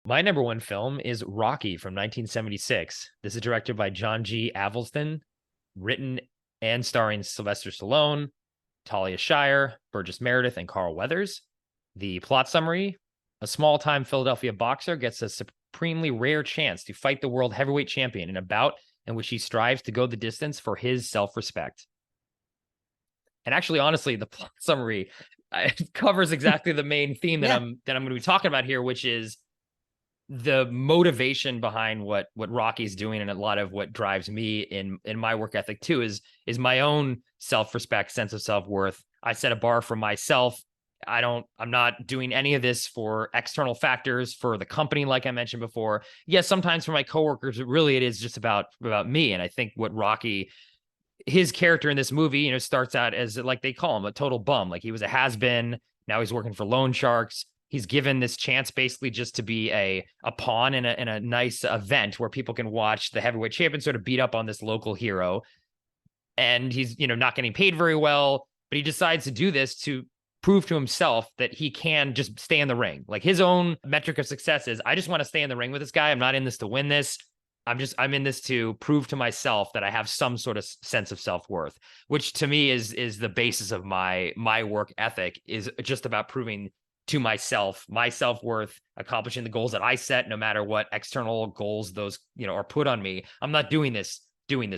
My number one film is Rocky from 1976. This is directed by John G. Avildsen, written and starring Sylvester Stallone, Talia Shire, Burgess Meredith, and Carl Weathers. The plot summary: a small time Philadelphia boxer gets a supremely rare chance to fight the world heavyweight champion in a bout in which he strives to go the distance for his self respect. And actually, honestly, the plot summary covers exactly the main theme that Yeah. I'm going to be talking about here, which is the motivation behind what Rocky's doing, and a lot of what drives me in my work ethic too is my own self-respect, sense of self-worth. I set a bar for myself. I'm not doing any of this for external factors for the company, like I mentioned before. Yes, sometimes for my coworkers, but really it is just about me. And I think what Rocky, his character in this movie, starts out as, like they call him, a total bum. Like he was a has-been. Now he's working for loan sharks. He's given this chance basically just to be a pawn in a nice event where people can watch the heavyweight champion sort of beat up on this local hero. And he's, not getting paid very well, but he decides to do this to prove to himself that he can just stay in the ring. Like his own metric of success is, I just want to stay in the ring with this guy. I'm not in this to win this. I'm in this to prove to myself that I have some sort of sense of self-worth, which to me is the basis of my work ethic, is just about proving to myself my self-worth, accomplishing the goals that I set, no matter what external goals those, are put on me. I'm not doing this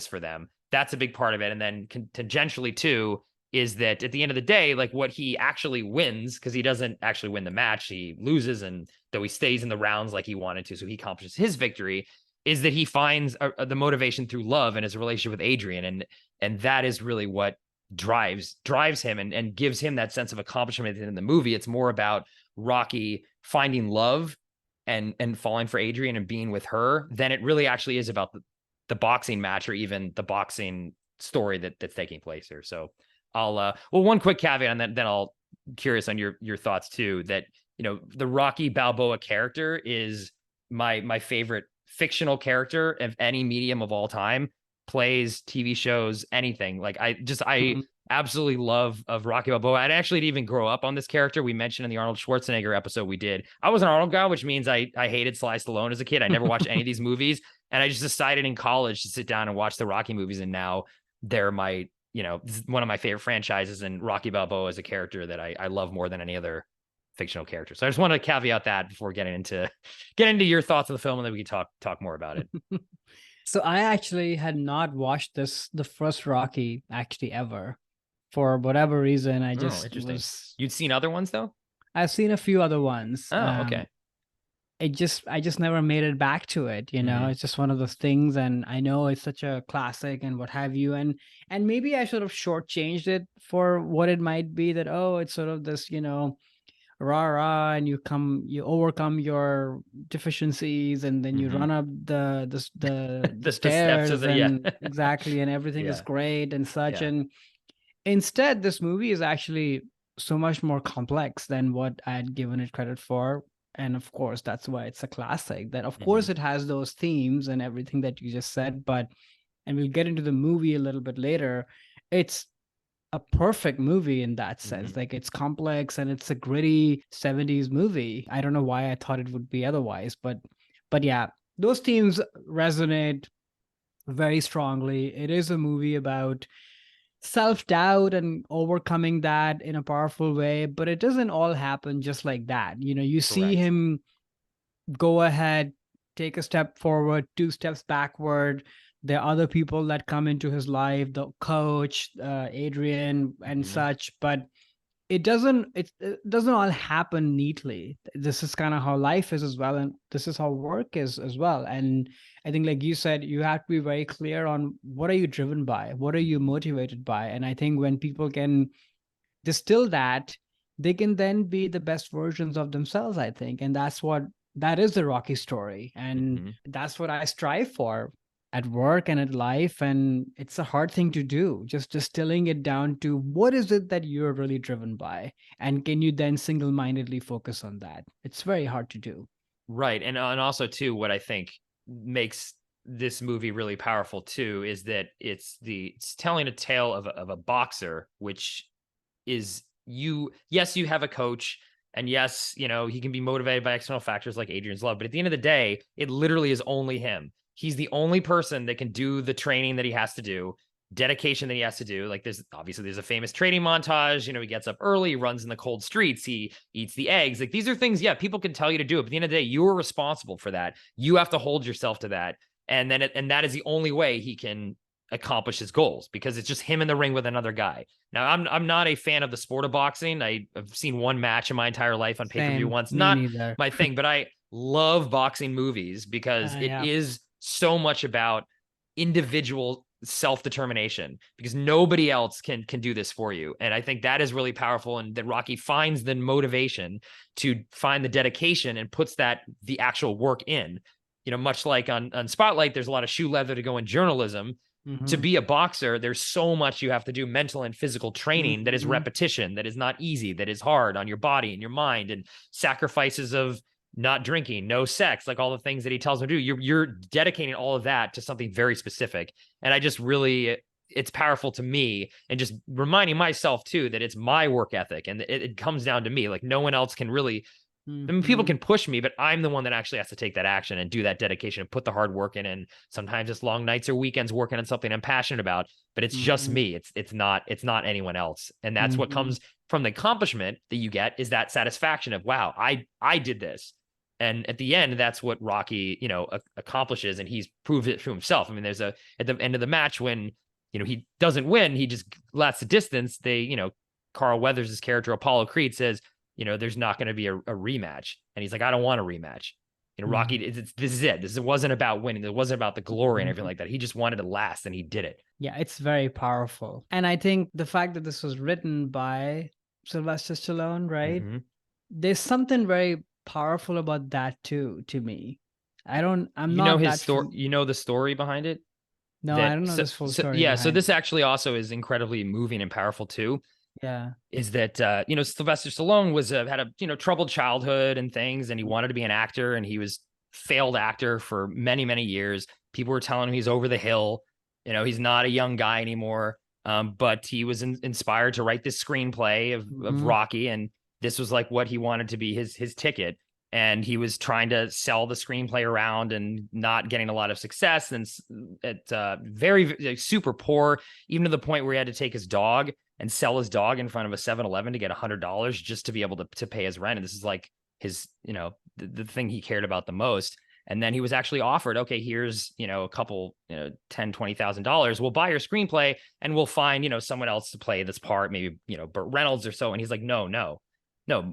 for them. That's a big part of it. And then tangentially too, is that at the end of the day, like what he actually wins, because he doesn't actually win the match, he loses, and though he stays in the rounds like he wanted to, so he accomplishes his victory, is that he finds the motivation through love and his relationship with Adrian. And that is really what drives him and gives him that sense of accomplishment in the movie. It's more about Rocky finding love and falling for Adrian and being with her than it really actually is about the boxing match, or even the boxing story that's taking place here. So I'll one quick caveat, and then I'll curious on your thoughts too, that the Rocky Balboa character is my favorite fictional character of any medium of all time, plays, TV shows, anything. Like I absolutely love of Rocky Balboa. I actually didn't even grow up on this character. We mentioned in the Arnold Schwarzenegger episode we did, I was an Arnold guy, which means I hated Sly Stallone as a kid. I never watched any of these movies. And I just decided in college to sit down and watch the Rocky movies. And now they're my, one of my favorite franchises. And Rocky Balboa is a character that I love more than any other fictional character. So I just want to caveat that before getting into your thoughts of the film, and then we can talk more about it. So I actually had not watched the first Rocky actually ever. For whatever reason, I Oh, just interesting. was. You'd seen other ones though? I've seen a few other ones. Oh, okay. I just never made it back to it. Mhm. It's just one of those things, and I know it's such a classic and what have you, and maybe I should have shortchanged it for what it might be. That, oh, it's sort of this, rah rah, and you overcome your deficiencies, and then you Mhm. run up the The steps of stairs, the, yeah. and exactly, and everything is Yeah. great and such. Yeah. And instead, this movie is actually so much more complex than what I had given it credit for. And of course, that's why it's a classic. That, of course, Mhm. it has those themes and everything that you just said, and we'll get into the movie a little bit later. It's a perfect movie in that sense. Mhm. Like, it's complex and it's a gritty 70s movie. I don't know why I thought it would be otherwise, but yeah, those themes resonate very strongly. It is a movie about self-doubt and overcoming that in a powerful way, but it doesn't all happen just like that. You see Correct. him go ahead, take a step forward, two steps backward. There are other people that come into his life, the coach, Adrian, and Mhm. such, but it doesn't all happen neatly. This is kind of how life is as well, and this is how work is as well. And I think, like you said, you have to be very clear on what are you driven by, what are you motivated by. And I think when people can distill that, they can then be the best versions of themselves, I think. And that is the Rocky story, and Mhm. that's what I strive for at work and at life. And it's a hard thing to do, just distilling it down to what is it that you're really driven by, and can you then single-mindedly focus on that. It's very hard to do. Right. And also too, what I think makes this movie really powerful too is that it's telling a tale of a boxer, which is, yes, you have a coach And yes, he can be motivated by external factors like Adrian's love, but at the end of the day, it literally is only him. He's the only person that can do the training that he has to do, dedication that he has to do. Like there's a famous training montage. He gets up early, he runs in the cold streets, he eats the eggs. Like these are things, yeah, people can tell you to do it, but at the end of the day, you're responsible for that. You have to hold yourself to that. And that is the only way he can accomplish his goals, because it's just him in the ring with another guy. Now, I'm not a fan of the sport of boxing. I've seen one match in my entire life on pay-per-view Same, once. me Not neither. my thing, but I love boxing movies because it Yeah. is so much about individual self-determination, because nobody else can do this for you. And I think that is really powerful, and that Rocky finds the motivation to find the dedication and puts the actual work in. Much like on Spotlight, there's a lot of shoe leather to go in journalism. To be a boxer, there's so much you have to do, mental and physical training, that is repetition, that is not easy, that is hard on your body and your mind, and sacrifices of not drinking, no sex, like all the things that he tells him to do. You're dedicating all of that to something very specific. And I just really, it's powerful to me, and just reminding myself too that it's my work ethic, and it comes down to me. Like no one else can really, I mean, people can push me, but I'm the one that actually has to take that action and do that dedication and put the hard work in. And sometimes it's long nights or weekends working on something I'm passionate about, but it's just me. It's not anyone else. And that's what comes from the accomplishment that you get, is that satisfaction of, wow, I did this. And at the end, that's what Rocky, accomplishes. And he's proved it to himself. I mean, at the end of the match, when, he doesn't win, he just lets the distance. Carl Weathers' character, Apollo Creed, says, there's not going to be a rematch. And he's like, I don't want a rematch. Rocky, this is it. This wasn't about winning. It wasn't about the glory and everything like that. He just wanted to last, and he did it. Yeah, it's very powerful. And I think the fact that this was written by Sylvester Stallone, right? There's something very powerful about that too, to me. I'm not his that story. The story behind it. No, I don't know this full story. Yeah, so this actually also is incredibly moving and powerful too. Yeah. Is that Sylvester Stallone was had a troubled childhood and things, and he wanted to be an actor, and he was failed actor for many, many years. People were telling him he's over the hill. He's not a young guy anymore. But he was inspired to write this screenplay of Rocky, and this was like what he wanted to be his ticket. And he was trying to sell the screenplay around and not getting a lot of success, and very super poor, even to the point where he had to take his dog and sell his dog in front of a 7-Eleven to get $100 just to be able to pay his rent. And this is like his, the thing he cared about the most. And then he was actually offered, okay, here's, a couple, $10,000-$20,000. We'll buy your screenplay and we'll find, someone else to play this part, maybe, Burt Reynolds or so. And he's like, no,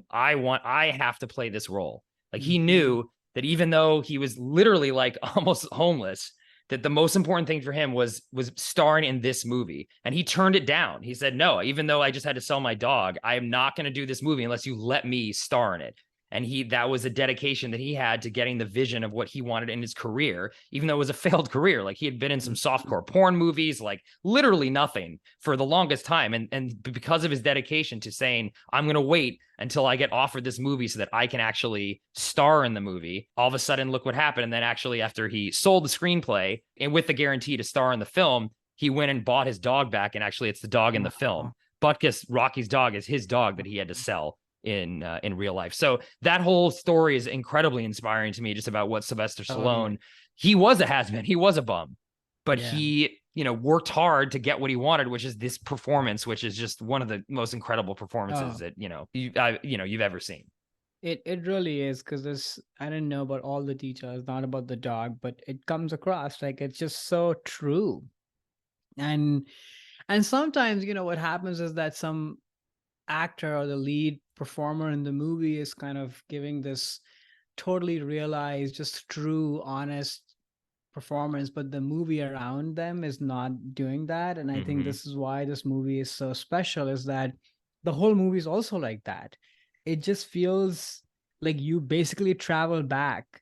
I have to play this role. Like he knew that even though he was literally like almost homeless, that the most important thing for him was starring in this movie. And he turned it down. He said, no, even though I just had to sell my dog, I am not going to do this movie unless you let me star in it. And that was a dedication that he had to getting the vision of what he wanted in his career, even though it was a failed career. Like he had been in some softcore porn movies, like literally nothing for the longest time. And because of his dedication to saying, I'm going to wait until I get offered this movie so that I can actually star in the movie, all of a sudden, look what happened. And then actually, after he sold the screenplay and with the guarantee to star in the film, he went and bought his dog back. And actually, it's the dog in the film. Butkus, Rocky's dog, is his dog that he had to sell in real life. So that whole story is incredibly inspiring to me, just about what Sylvester Stallone, he was a has-been, he was a bum, but he, worked hard to get what he wanted, which is this performance, which is just one of the most incredible performances that, you've ever seen. It really is, because I didn't know about all the details, not about the dog, but it comes across like it's just so true. And sometimes, what happens is that some actor or the lead performer in the movie is kind of giving this totally realized, just true, honest performance, but the movie around them is not doing that. And I think this is why this movie is so special, is that the whole movie is also like that. It just feels like you basically travel back,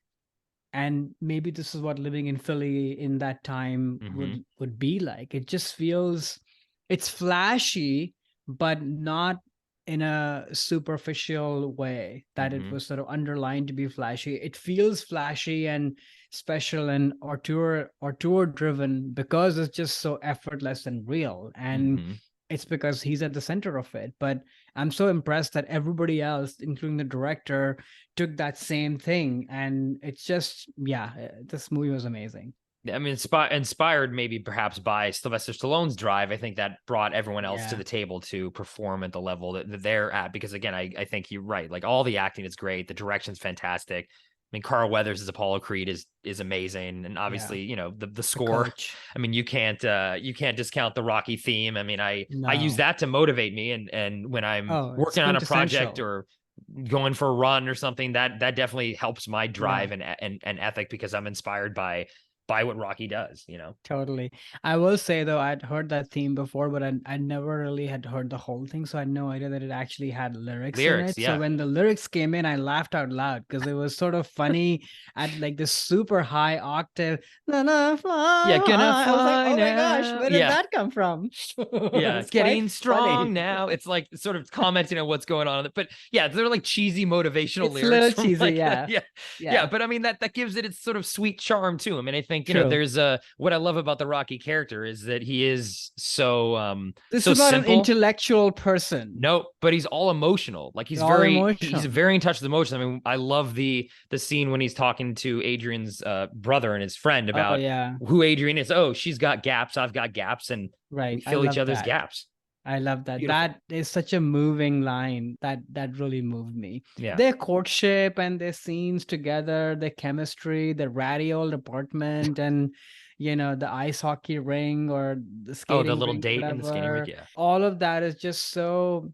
and maybe this is what living in Philly in that time would be like. It just feels, it's flashy, but not in a superficial way that it was sort of underlined to be flashy. It feels flashy and special and auteur driven because it's just so effortless and real. And it's because he's at the center of it. But I'm so impressed that everybody else, including the director, took that same thing. And it's just, yeah, this movie was amazing. I mean, inspired maybe perhaps by Sylvester Stallone's drive. I think that brought everyone else to Yeah. the table to perform at the level that they're at. Because again, I think you're right. Like all the acting is great. The direction's fantastic. I mean, Carl Weathers as Apollo Creed is amazing. And Yeah. obviously, the The score. coach. I mean, you can't discount the Rocky theme. I mean, I use No. that to motivate me. And when I'm Oh, it's working on a project quintessential. or going for a run or something, that definitely helps my Yeah. drive and ethic, because I'm inspired by what Rocky does. Totally. I will say though, I'd heard that theme before, but I never really had heard the whole thing, so I had no idea that it actually had lyrics in Lyrics, it. So yeah. when the lyrics came in, I laughed out loud because it was sort of funny at like this super high octave. Na, na, fly Yeah, gonna high. I was like, fly oh my gosh, now. where did Yeah. that come from? Yeah, It's quite getting strong funny. now. It's like sort of commenting on what's going on. But yeah, they're like cheesy motivational It's a lyrics little from cheesy, like yeah. yeah. Yeah, Yeah, but I mean that gives it its sort of sweet charm too. I mean, I think, true. there's what I love about the Rocky character is that he is This so is not an simple. intellectual person. No, but he's all emotional. Like They're all he's emotional. very in touch with emotions. I mean, I love the scene when he's talking to Adrian's brother and his friend Oh about yeah, who Adrian is. Oh, she's got gaps, I've got gaps, and we right. I fill each love other's that. gaps. I love that. Beautiful. That is such a moving line that really moved me. Yeah. Their courtship and their scenes together, their chemistry, the ratty old apartment, and the ice hockey ring or the Oh, the skating little rink, date in the skating rink. whatever. Yeah. All of that is just so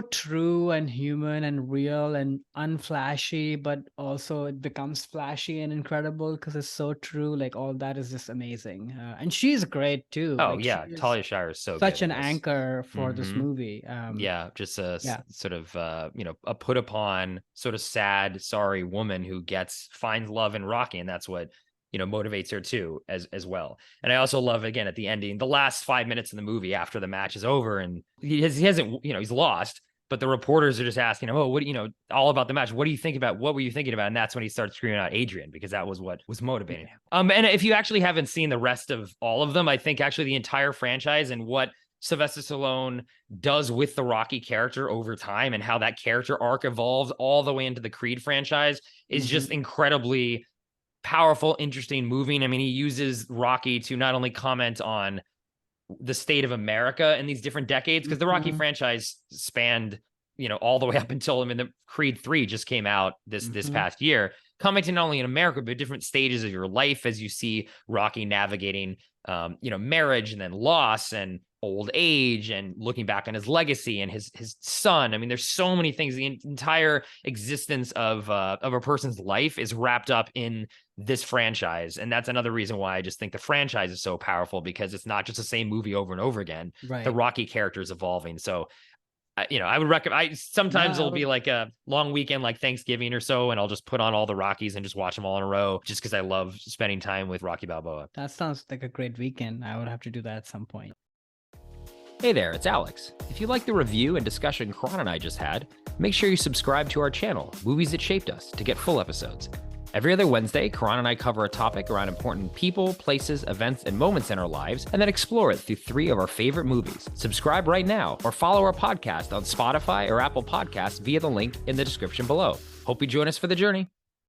true and human and real and unflashy, but also it becomes flashy and incredible because it's so true. Like all that is just amazing. And she's great too. Oh, Like she yeah. is Talia Shire is so good such in an this. anchor for this Hmm. movie. Yeah, just a Yeah, sort of a put upon sort of sad, sorry woman who finds love in Rocky, and that's what motivates her too as well. And I also love, again, at the ending, the last 5 minutes of the movie after the match is over, and he hasn't he's lost, but the reporters are just asking him, oh, what all about the match, what do you think about, what were you thinking about? And that's when he starts screaming out Adrian, because that was what was motivating him. And if you actually haven't seen the rest of all of them, I think actually the entire franchise and what Sylvester Stallone does with the Rocky character over time and how that character arc evolves all the way into the Creed franchise is just mhm, incredibly powerful, interesting, moving. I mean, he uses Rocky to not only comment on the state of America in these different decades, because the Rocky mhm, franchise spanned, all the way up until, I mean, the Creed 3 just came out this mhm, past year, commenting not only in America, but different stages of your life as you see Rocky navigating, marriage and then loss and old age and looking back on his legacy and his son. I mean, there's so many things. The entire existence of a person's life is wrapped up in this franchise, and that's another reason why I just think the franchise is so powerful, because it's not just the same movie over and over again. The right. Rocky character is evolving. So I would recommend. No, Sometimes I it'll be would. like a long weekend, like Thanksgiving or so, and I'll just put on all the Rockies and just watch them all in a row, just because I love spending time with Rocky Balboa. That sounds like a great weekend. I would have to do that at some point. Hey there, it's Alex. If you like the review and discussion Karan and I just had, make sure you subscribe to our channel, Movies That Shaped Us, to get full episodes. Every other Wednesday, Karan and I cover a topic around important people, places, events, and moments in our lives, and then explore it through 3 of our favorite movies. Subscribe right now, or follow our podcast on Spotify or Apple Podcasts via the link in the description below. Hope you join us for the journey.